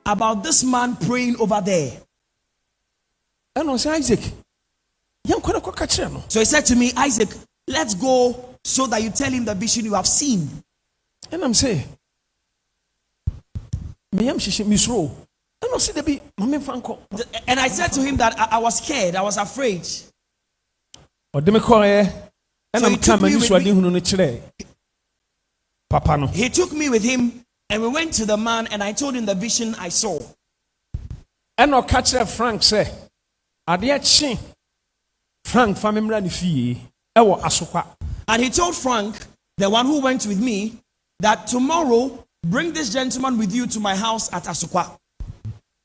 about this man praying over there. And I say, Isaac, so he said to me, Isaac, let's go so that you tell him the vision you have seen. And I'm saying, and I said to him that I was scared, I was afraid. So he took me with him and we went to the man and I told him the vision I saw. And I'll catch Frank say, Frank and he told Frank, the one who went with me, that tomorrow bring this gentleman with you to my house at Asukwa.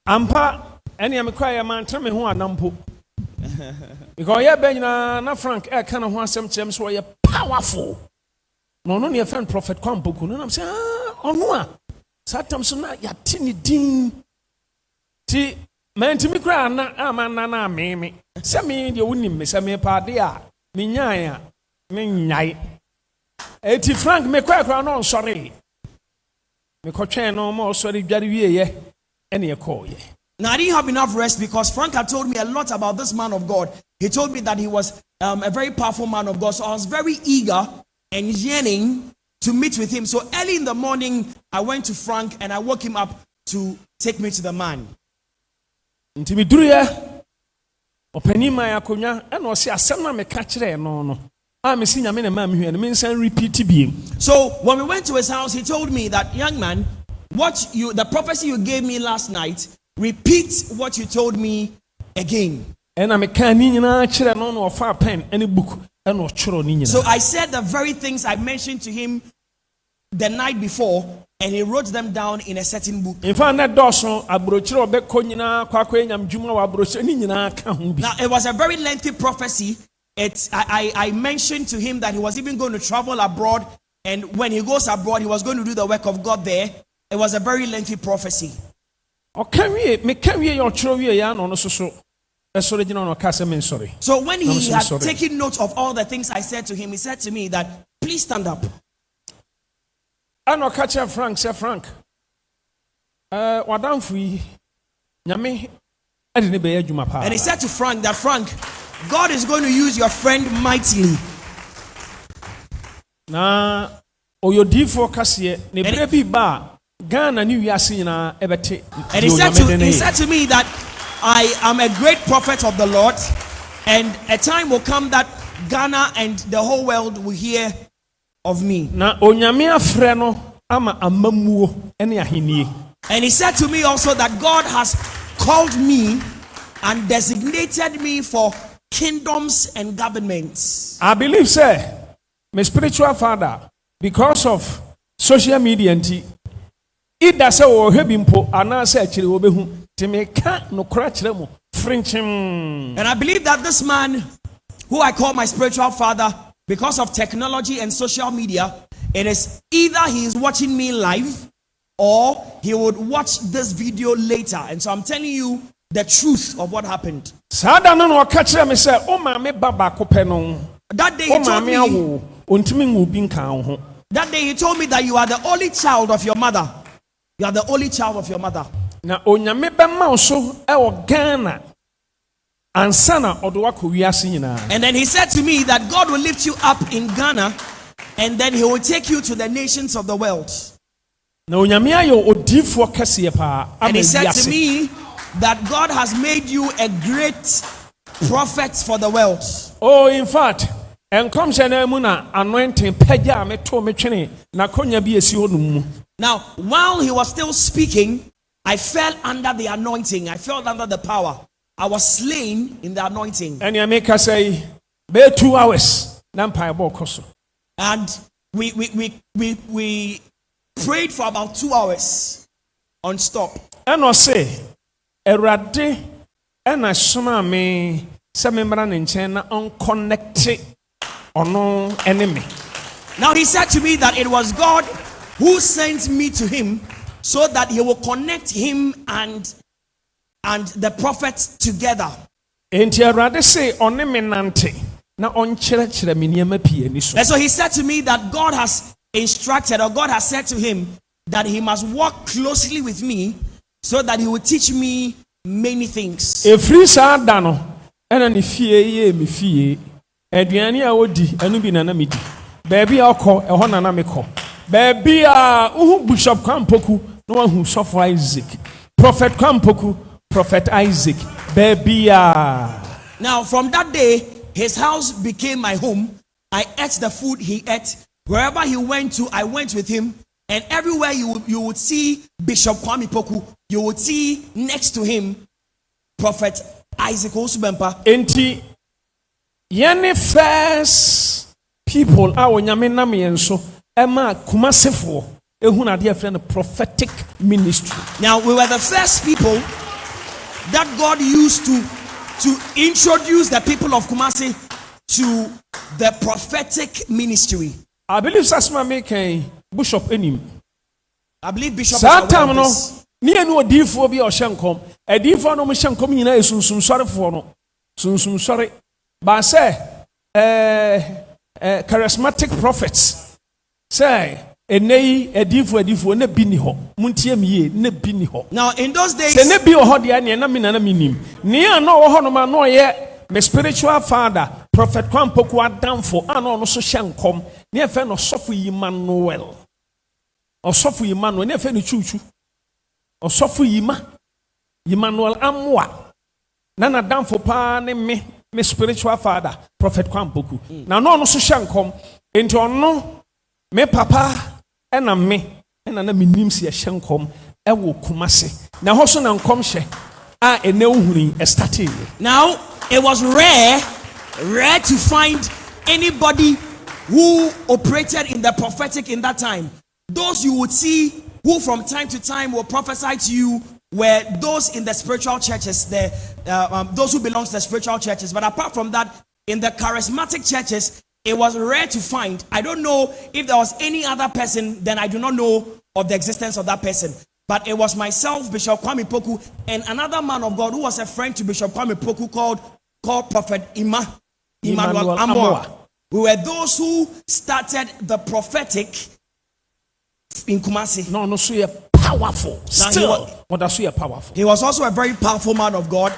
Ampa, any am cry a man tell me who are nampo. Because yeah, na Frank, I kind of want some gems where you're powerful. No, no, your friend Prophet Kwampuku. And I'm saying, no, sometimes not ya tinny ding. Ti, man, to me cry, na, me. Some me, you wouldn't miss a me pardia. Minyaya, minyai. Eti Frank, me cry, no, sorry. Me coach no more, sorry, Jerry, ye, any a call ye. Now, I didn't have enough rest because Frank had told me a lot about this man of God. He told me that he was a very powerful man of God. So I was very eager and yearning to meet with him. So early in the morning, I went to Frank and I woke him up to take me to the man. So when we went to his house, he told me that, young man, the prophecy you gave me last night, repeat what you told me again. And I'm a pen any book and so I said the very things I mentioned to him the night before, and he wrote them down in a certain book. Now it was a very lengthy prophecy. I mentioned to him that he was even going to travel abroad, and when he goes abroad, he was going to do the work of God there. It was a very lengthy prophecy. So when he had taken note of all the things I said to him, he said to me that, please stand up. And I'll catch Frank, say Frank. And he said to Frank that, Frank, God is going to use your friend mightily. Na oyodifo kase ne brebi ba Ghana ni wiase na ebete. And he said to me that I am a great prophet of the Lord, and a time will come that Ghana and the whole world will hear of me. Na onyame afre no ama amamuo ene ahenie. And he said to me also that God has called me and designated me for kingdoms and governments. I believe, sir, my spiritual father, because of social media, it does so hebimpo anase achire obehu timeka no krachremo frinchim. And I believe that this man, who I call my spiritual father, because of technology and social media, it is either he is watching me live or he would watch this video later. And so I'm telling you the truth of what happened. That day he told me that you are the only child of your mother. You are the only child of your mother. Na onyame bema so e o Ghana ansana odowako wiase nyina. And then he said to me that God will lift you up in Ghana and then he will take you to the nations of the world. Na onyame ayo odifo kase pa. And he said to me that God has made you a great prophet for the world. Oh, in fact, anointing now, while he was still speaking, I fell under the anointing. I fell under the power. I was slain in the anointing. And you make us say, be 2 hours. And we prayed for about 2 hours on stop. And I say, Erade, and I saw me some unconnected or no enemy. Now he said to me that it was God who sent me to him so that he will connect him and the prophets together. And so he said to me that God has instructed, or God has said to him that he must walk closely with me so that he will teach me many things. Efiri saa da no, ena ne fie ye me fie. Aduane a wodi, anu bi na na medi. Baabi a okọ, ehọ na na mekọ. Baabi a uhu Bishop Kwampoku, no one who suffer Isaac. Prophet Kwampoku, Prophet Isaac. Baabi a. Now from that day, his house became my home. I ate the food he ate. Wherever he went to, I went with him. And everywhere you would see Bishop Kwame Poku, you would see next to him Prophet Isaac Owusu Bempah. Enti yene first people a wonyame nam yenso ema kumasefo ehun ade friend prophetic ministry. Now we were the first people that God used to introduce the people of Kumasi to the prophetic ministry. I believe Sasma make Bishop enim. I believe Bishop Satam no ni enu odifo bi o hyenkom. Edifo no mo hyenkom nyina esunsum sorefo no. Sunsum sore. Ba say charismatic prophets. Say enei edifo na bi ni ho. Muntie miye na bi ni ho. Now in those days se na bi o ho de na mi na minim. Ni an no ho no ma no ye my spiritual father Prophet Kwampoku Adamfo an no so hyenkom. Ni efe no sofo Emmanuel. Osofo Emmanuel, ne fe no chuchu. Osofo Emmanuel Amwa. Na na damfo pa ne me spiritual father, Prophet Kwampoku. Na no so hyenkom. Enti ono me papa na me na menim se hyenkom e wo Kumase. Na ho so na nkom hye a ene ohuri starting. Now it was rare to find anybody who operated in the prophetic in that time. Those you would see who from time to time will prophesy to you were those in the spiritual churches, those who belong to the spiritual churches. But apart from that, in the charismatic churches, it was rare to find. I don't know if there was any other person, then I do not know of the existence of that person. But it was myself, Bishop Kwame Poku, and another man of God who was a friend to Bishop Kwame Poku called Prophet Emmanuel Amwa. We were those who started the prophetic in Kumasi. No, so you're powerful. Still, powerful. He was also a very powerful man of God.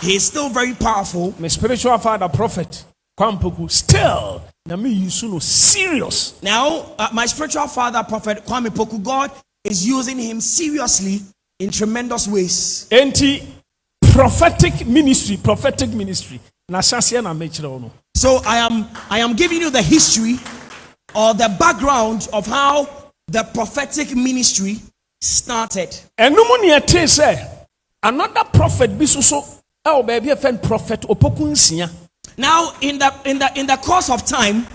He is still very powerful. My spiritual father, Prophet Kwampoku, still. Now me you so serious. Now, my spiritual father, Prophet Kwame Poku, God is using him seriously in tremendous ways. Enti prophetic ministry. So I am giving you the history or the background of how the prophetic ministry started. And no money say another prophet be so oh baby a friend prophet opokunsia. Now in the course of time,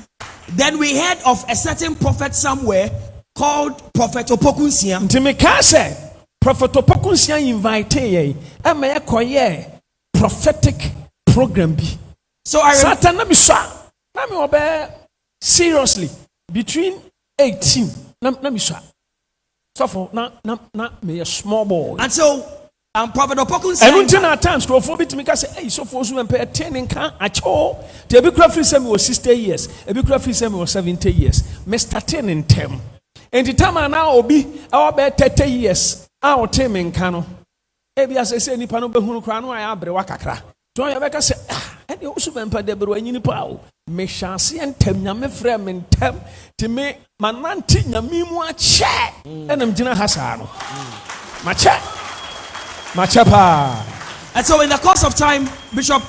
then we heard of a certain prophet somewhere called Prophet Opokunsia. Ntimeka say Prophet Opokunsia invite ye ama ye koye prophetic program bi. So I Satan na me obe seriously between 18 na me so for na me a small boy. And so Prophet Opokunsia and at times crofo bit me say hey so for so pay 10 kan acho te bi kra free say me was 60 years e bi kra free say me was 70 years me starting in term and the time now obi our be 30 years our term in kan no e bi say nipa no be hunu kra no aya abre wakakra to ya be ka say and you also Bempah de bro anyini pa o me chance entem nyame frɛ me ntem ti me mananti nyame mu ache enam gina hasa no Machapa. And so in the course of time, Bishop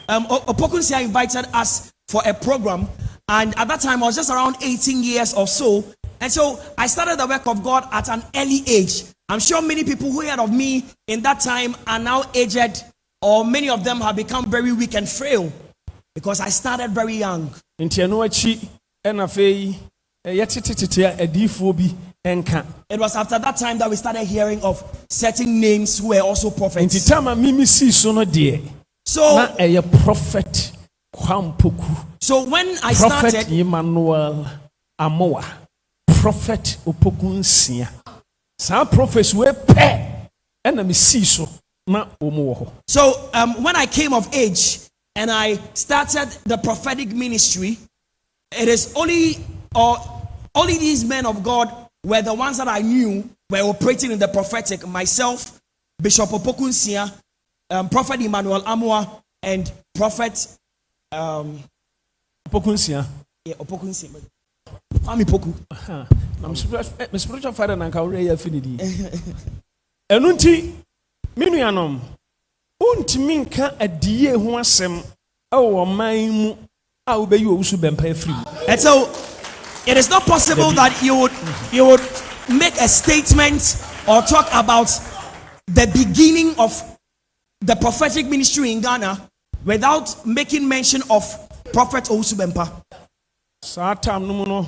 Opokunsia invited us for a program, and at that time I was just around 18 years or so, and so I started the work of God at an early age. I'm sure many people who heard of me in that time are now aged, or many of them have become very weak and frail because I started very young. It was after that time that we started hearing of certain names who were also prophets. So Prophet Kwampoku. So when I started, Prophet Emmanuel Amoa, Prophet Opokunsia. Some prophets were pair and me see so na omo. So when I came of age and I started the prophetic ministry, it is only these men of God were the ones that I knew were operating in the prophetic. Myself, Bishop Opokunsia, Prophet Emmanuel Amwa, and Prophet Opokunsia. Yeah, Opokunsia. Kwame Poku. I'm spiritual father and Kaure affinity. Enunti minuanom untimi nka adie ho asem ewo man mu a obeyi Owusu Bempah free. And so it is not possible that you would make a statement or talk about the beginning of the prophetic ministry in Ghana without making mention of Prophet Owusu Bempah. Satam no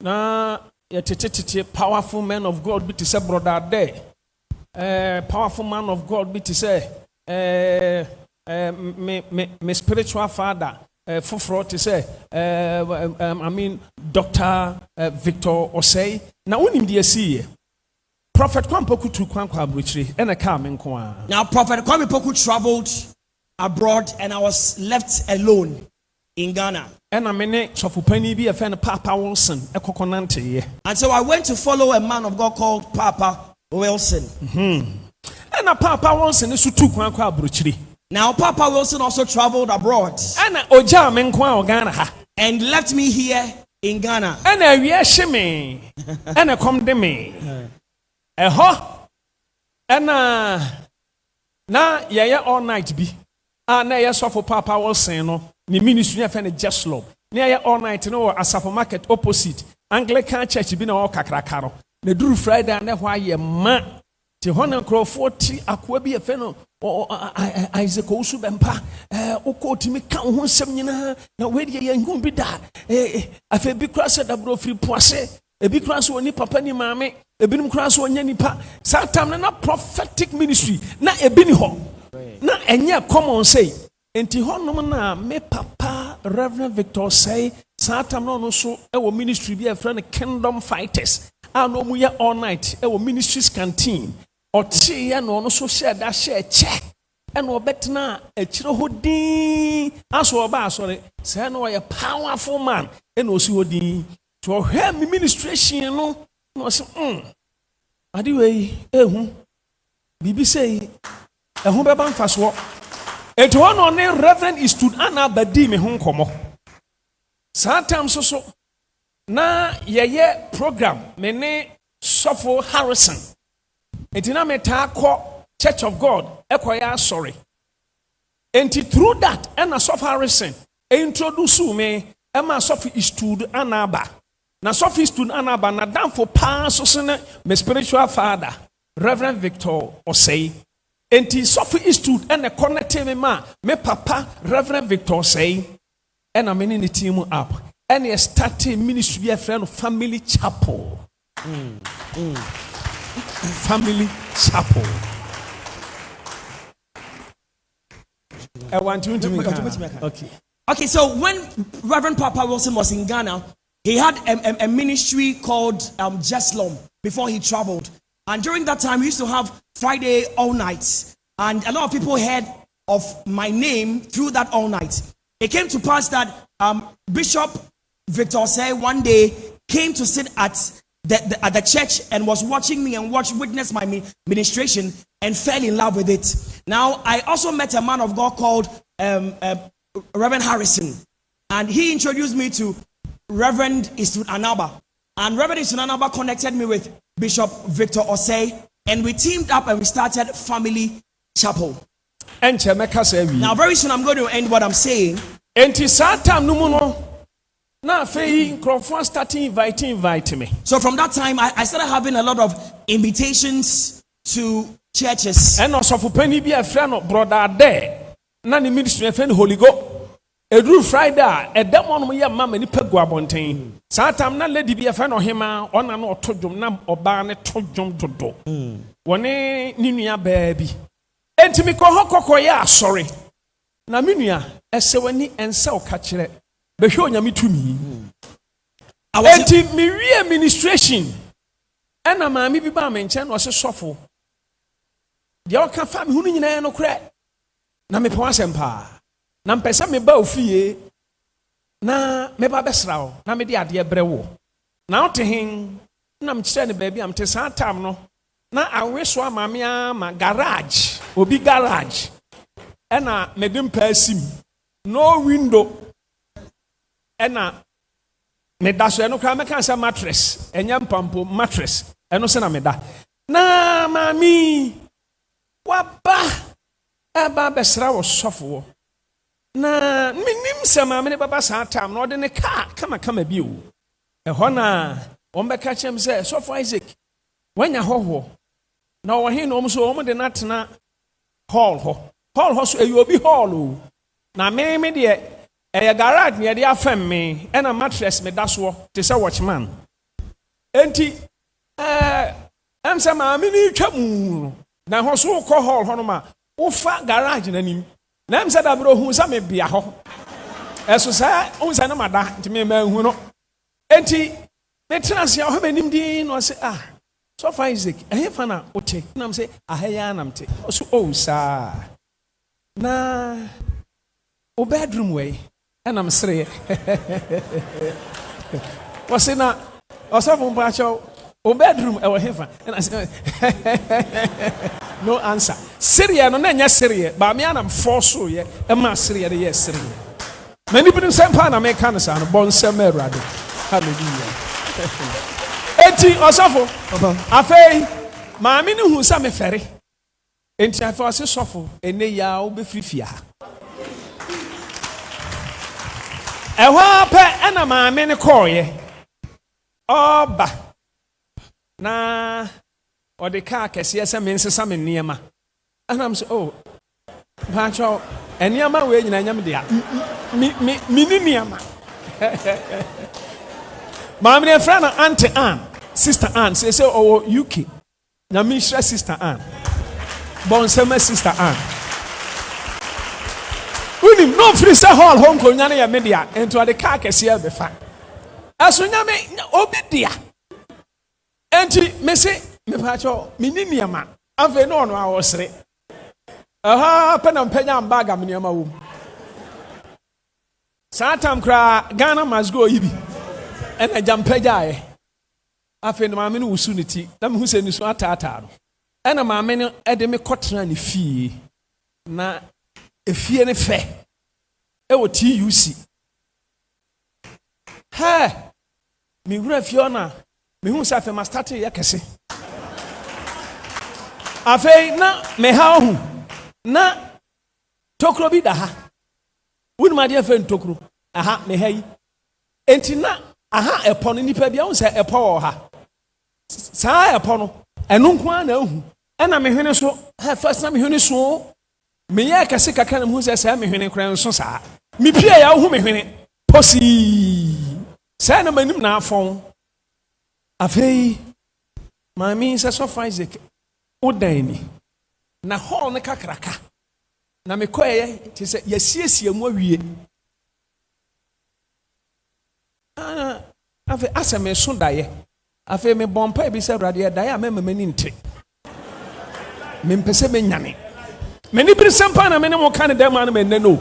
na yetete powerful man of God be to say brother there. Powerful man of God be to say me spiritual father for to say I mean Dr. Victor Osei na unim de see Prophet Kwame Poku tu kwankwa abrochire ena ka me nko a. Now Prophet Kwame Poku traveled abroad and I was left alone in Ghana. And I mean, so for penny be a fan of Papa Wilson, a coconante. And so I went to follow a man of God called Papa Wilson. And a Papa Wilson is to Kwankwa Bruchri. Now Papa Wilson also traveled abroad. And Oja Menkwa Ghana. And left me here in Ghana. And a yeshime. And a come de me. A ho. And na yaya all night be. Na ya so for Papa Wilson no. Ni ministry afɛ ne just love ne ayɛ all night no asafo market opposite Anglican church bi na ɔ kakraka no na duru Friday na hɔ ayɛ ma te hɔ na nkrɔfoɔ ti akoa bi afɛ no Isaac Owusu Bempah ukɔ timi ka ho nsɛm nyina na we de yɛ nhu bi da afɛ bi kura sɛ dabro free poase ebi kura sɛ oni papa ni maame ebinim kura sɛ onya nipa saa tam na prophetic ministry na ebi ni hɔ na ɛnyɛ common say enti honom na me papa Reverend Victor say satam no so e wo ministry bi e friend Kingdom Fighters and no mu ye all night e wo ministries canteen o tie ya no so share da share check and wo betna e kire hodin aso oba asore say no ye powerful man e no si hodin to hear me ministration no no say ade we ehu bibi say ehu beba mfaso. It one on a Reverend is stood Anna Badi me hon komo. Sometimes so na ye program me ne Sofo Harrison. Etina me ta ko Church of God ekoya sorry. Enti through that and Sofo Harrison introduce me Emma Sofo is stood Anaba. Na Sofo stood Anaba na dan for pass so me spiritual father Reverend Victor Osei. Enti Sophie Eastwood and a connected me papa Reverend Victor say and I'm in the team up and he started ministry a friend of Family Chapel. Family Chapel. I want you to make Okay, so when Reverend Papa Wilson was in Ghana, he had a ministry called Jeslom before he traveled. And during that time, we used to have Friday all nights. And a lot of people heard of my name through that all night. It came to pass that Bishop Victor said one day came to sit at the church and was watching me and witnessed my ministration and fell in love with it. Now, I also met a man of God called Reverend Harrison. And he introduced me to Reverend Istud Anaba. And Reverend Istud Anaba connected me with Bishop Victor Osei, and we teamed up and we started Family Chapel. Now, very soon I'm going to end what I'm saying. Now, starting inviting me. So from that time, I started having a lot of invitations to churches. And also for penny be a friend of brother there. None ministry a friend Holy Go. Every Friday, at that one we have mamma ni pegua bontain. Satam na lady be a friend of him on an autodrum nam or barnet todrum to do. One ninia baby. And to me call her sorry. Na minia, as so any and so catch it. The show me to me. I was in me administration. And a mammy be barman was a shuffle. The old family who didn't no crack. Na me pass empire. Na mpesa me ba ofie na me ba besrawo na me de ade brewo na ote hen na mkyerɛ ne baabi am te saa time no na awe so amame ama garage obi garage ɛna mede mpa asim no window ɛna meda so ɛno koraa mɛka sɛ mattress ɛnyɛ mpampo mattress ɛno sɛ na meda na maame waba ɛba bɛsra wɔ sɔfoɔ na menim sɛ maame ne bɛba saa time na ɔde ne kaa kama bi o ɛhɔ na wɔn bɛka kyerɛm sɛ sɔfo Isaac wanya hɔhoɔ na ɔwɔ he na wɔn so wɔn de natena hall hɔ so ɛyɛ obi hall o na me deɛ ɛyɛ garage ne yɛde afɛm me ɛna mattress me da soɔ te sɛ watchman enti ɛm sɛ maame ne twa mu na hɔ so kɔ hall hɔ no ma wofa garage n'anim na ɛm sɛ dabere ohun sɛ me bia hɔ ɛso sɛ ohun sɛ ne ma da nti me ma hu no enti me tena se ɔhɔ m'anim din na ɔsɛ so far Isaac ɛhe fa na wote na m sɛ ahɛyɛ na mte ɔso oh saa na o bedroom wei ɛna msereɛ wɔse na ɔsɔfo mpo akyɛw o bedroom ɛwɔ he fa ɛna no answer sereɛ no na ɛnyɛ sereɛ ba me anam force yɛ ɛma sereɛ no yɛ sereɛ mani bi nsɛm pa na meka no saa no bɔ nsɛm Awurade hallelujah enti ɔsɔfo afei maame ne hu sɛ mefɛre enti afei ɔse sɔfo ɛnɛ yi a wobɛfiri fie ha ɛhɔ apɛ ɛna maame ne kɔɔyɛ ɔba na ɔde kaa kɛseɛ sɛ mensesa me nneɛma ɛnam sɛ oh mpakyɛw nneɛma wei nyina nyam de a mini nneɛma maame ne frɛ no Auntie Ann Sister Ann sɛ ɔwɔ UK na menhyira Sister Ann bɔnsɛma Sister Ann unim no free sɛ hall hɔ nkonnwa no yɛ me dea enti ɔde kaa kɛseɛ bɛfa ɛso nyame obi dea enti mese mepaakyɛw menni nneɛma afei ne ɔno a wɔsere ɛha pɛ na mpɛnya mbaga me nneɛma wɔ mu saa tam koraa Ghana must go yi bi ɛna gyampagyaeɛ afei na maame no wusu ne ti na mehu sɛ ne su ataataa no ɛna maame no ɛde me kɔtena ne fie na efie ne fɛ ɛwɔ TUC me wura fie ɔna mehu sɛ afei ma start yɛ kɛse afei na meha ɔhu na tokuro bi da ha wonim adeɛ fɛ ntokuro aha meha yi enti na aha ɛpɔ no nipa bi a wo sɛ ɛpɔ wɔ ha saa ɛpɔ no ɛno nko ara na ahu ɛna mehwene so first na mehwene so meyɛ kɛse kakra na mehu sɛ saa mehwene koraa nso saa mepie ya wohu mehwene posi saa na m'anim na afɔn afei maame sɛ sɔfo Isaac wodan ni na hall ne kakraka na mekɔɛ te sɛ yɛsiesie mu awie afei asɛ me so daeɛ afei me bɔmpa bi sɛ Awurade daeɛ a mɛma m'ani nte mempɛ sɛ menyane m'ani bere sɛm pa na me ne mo ka ne dɛm a no mɛnnɛ no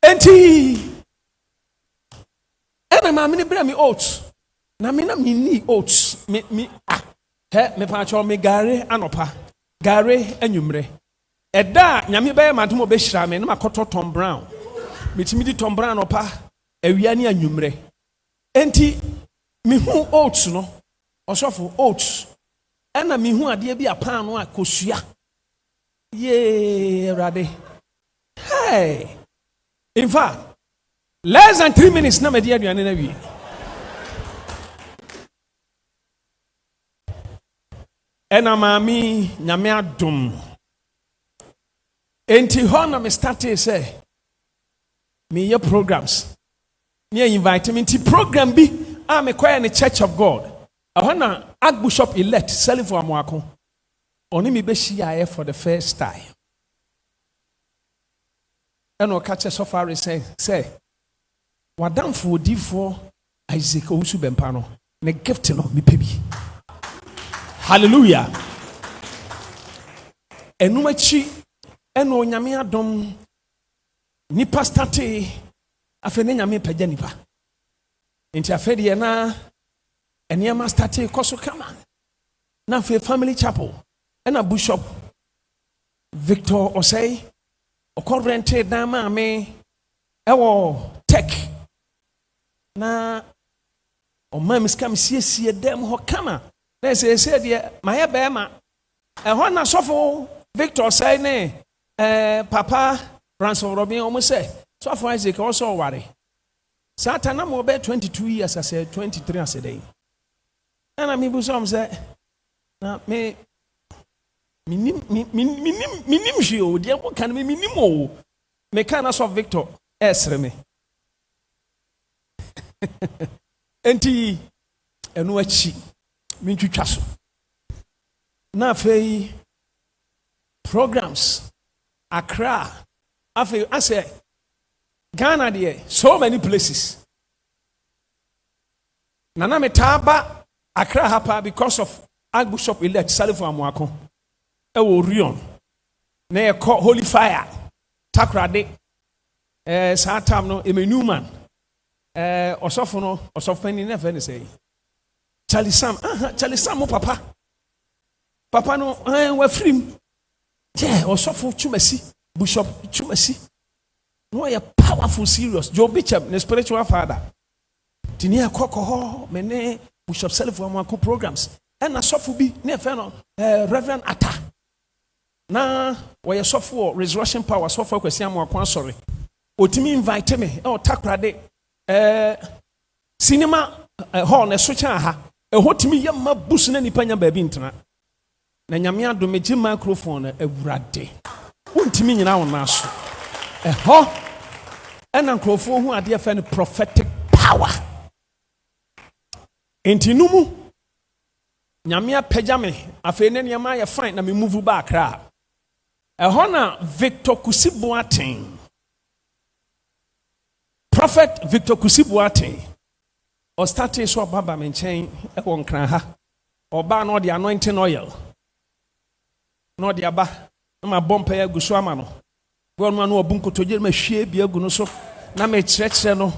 enti ɛna maame ne brɛ me oats na me na menni oats me mepaakyɛw me gare anɔpa gare anwummerɛ ɛda a nyame bɛyɛ madom ɔbɛhyira me na makɔtɔ Tom Brown metumi di Tom Brown anɔpa awia ne anwummerɛ enti mehu oats no ɔsɔfo oats ɛna mehu adeɛ bi a paano a kosua yee Awurade in fact less than 3 minutes na medi aduane na wie ɛna maame nyame adom enti hɔ na me started sɛ meyɛ programs me invite me nti program bi a mekɔyɛ ne Church of God ɛhɔ na Archbishop elect Selifo Amoako ɔne me bɛhyiaeɛ for the first time ɛna ɔka kyɛ sɔfare sɛ wadamfo odifoɔ Isaac Owusu Bempah no ne gift no mepɛ bi hallelujah ɛnum akyi ɛna onyame adom nipa starte afei ne nyame pagya nipa nti afei deɛ na nneɛma starte kɔ so kama na afei family chapel ɛna bishop Victor Osei ɔkɔ rente dan maame ɛwɔ tech na ɔma me sika me siesie dɛm hɔ kama na ɛsɛ deɛ mayɛ bɛɛma ɛhɔ na sɔfo Victor Osei ne papa Ransom Robin ɔmo sɛ sɔfo Isaac ɔsɔ ɔware saa ta na mo bɛ 22 years asɛ 23 asɛ dɛn ɛna me bu sɔm sɛ na me minim hwee o deɛ mo ka no me minim o me ka na sɔ Victor ɛsere me enti ɛno akyi me ntwitwa so na afei programs Accra afei asɛ Ghana deɛ so many places nana me taba Accra hapa because of Archbishop elect Salifo Amuako ɛwɔ Orion na yɛkɔ Holy Fire Takrade saa tam no Eme Newman ɔsɔfo no ɔsɔfo pani na fɛ ne sɛ Charlie Sam mo papa no wafrim ɔsɔfo Chumasi Bishop Chumasi no yɛ powerful serious Joe Bishop ne spiritual father tini akɔkɔ hɔ me ne Bishop Salifo Amuako programs ɛna sɔfo bi ne fɛ no Reverend Atta na wɔyɛ sɔfo wɔ Resurrection Power sɔfo Kwesi Amuako asɔre otimi invite me Takrade cinema hall na so kyan ha ɛhɔ timi yɛ ma bus na nipa nya baabi ntena na nyame adome gye microphone na awurade wontimi nyina wo na so ɛhɔ ɛna nkrofo hu ade fɛ no prophetic power enti numu nyame apagya me afei ne nneɛma yɛ fine na me move back ra ɛhɔ na Victor Kusiboateng Prophet Victor Kusiboateng or started so baba me nkyɛn ɛwɔ nkran ha ɔba na ɔde anointing oil na ɔde aba na ma bompa ya guso ama no bi ɔno ma ɔbu nkotogye ma hwie bi agu no so na me kyerɛkyerɛ no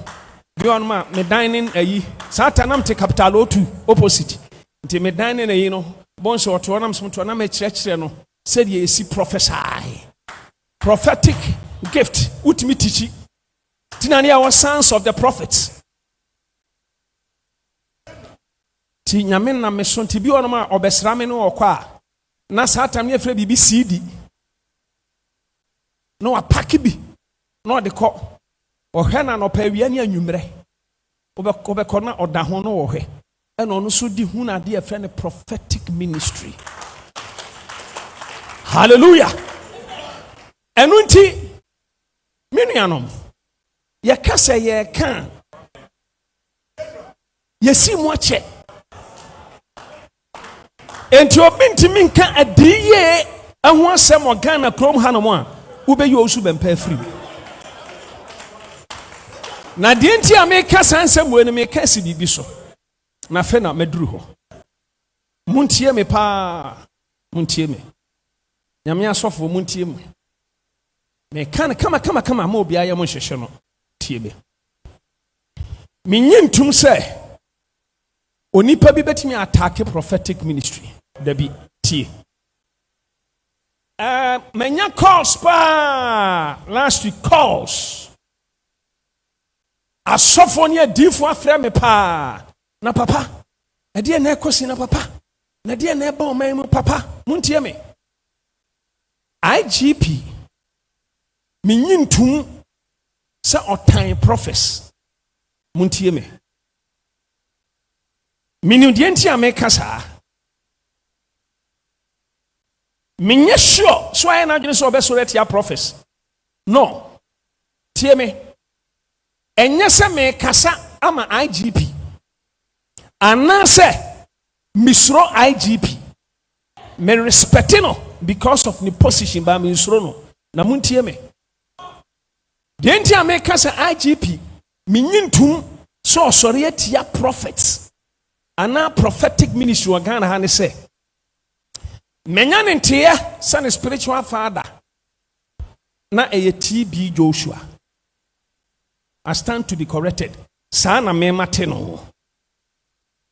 bi ɔno ma me dining ayi saa ta nam te capital O2 opposite nti me dining ayi no bon so ɔto nam so to na me kyerɛkyerɛ no said ye see prophesy prophetic gift utimi tichi tinani our sons of the prophets ti nyame na me so ti bi ɔno ma ɔbɛsra me no ɔkɔ a na saa tam ne afre bibi CD no apake bi na ɔde kɔ ɔhwɛ na no pa awia ne anwumrɛ ɔbɛkɔ na ɔda ho no ɔhwɛ ɛna ɔno so di hu na de afre ne prophetic ministry hallelujah ɛno nti me nuanom yɛka sɛ yɛka yɛsi mu akyɛ enti obi ntimi nka adiye ɛho asɛm ɔgana krom ha no mu a wobɛyi Owusu Bempah afiri na deɛ nti a meka saa nsɛm wɔ no meka si biribi so na afei na maduru hɔ montie me paa montie me nyame asɔfo montie me meka no kama ma obiara yɛ mo nhyehyɛ no tie me menye ntum sɛ onipa bi betimi attack prophetic ministry dabi tie manya calls pa last week calls asofo ne adifo afrɛ me pa na papa ɛdeɛ na ɛkɔsi na papa na ɛdeɛ na ɛba ɔman mu papa montie me IGP menyi ntum sɛ ɔtan prophets montie me menim deɛ nti a meka saa menyɛ sure so ayɛ na adwene sɛ ɔbɛsɔre atia prophets no tie me ɛnyɛ sɛ mekasa ama IGP anaasɛ misro IGP me respect no because of the position ba me misro no na montie me deɛ nti a meka sɛ IGP menyi ntum sɛ ɔsɔre atia prophets ana prophetic ministry wa Ghana ha ne sɛ menya ne nteɛ sɛ ne spiritual father na ɛyɛ TB Joshua. I stand to be corrected saa na mema te no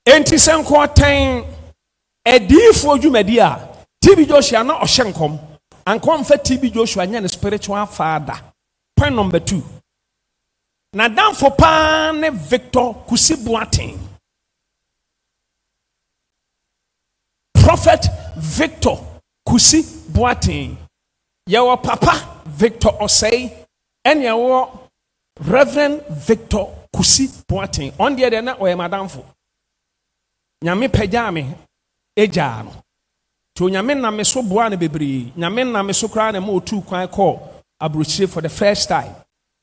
enti senko ten edifo dwumadi a TB Joshua na ohyenkom ankom fa TB Joshua nya ne spiritual father. Point number 2. Na damfo pa ne Victor Kusi Boateng. Prophet Victor Kusi Boateng. Yawo papa Victor Osei and yawo Reverend Victor Kusi Boateng. On the other na oye madamfo. Nyame pejame eja no. To nyame na me so boa ne bebre. Nyame na me so kra na mo tu kwan call abrochire for the first time.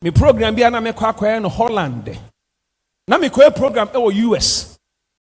Me program bi na me kwa no Holland. Na me kwa program e wo US.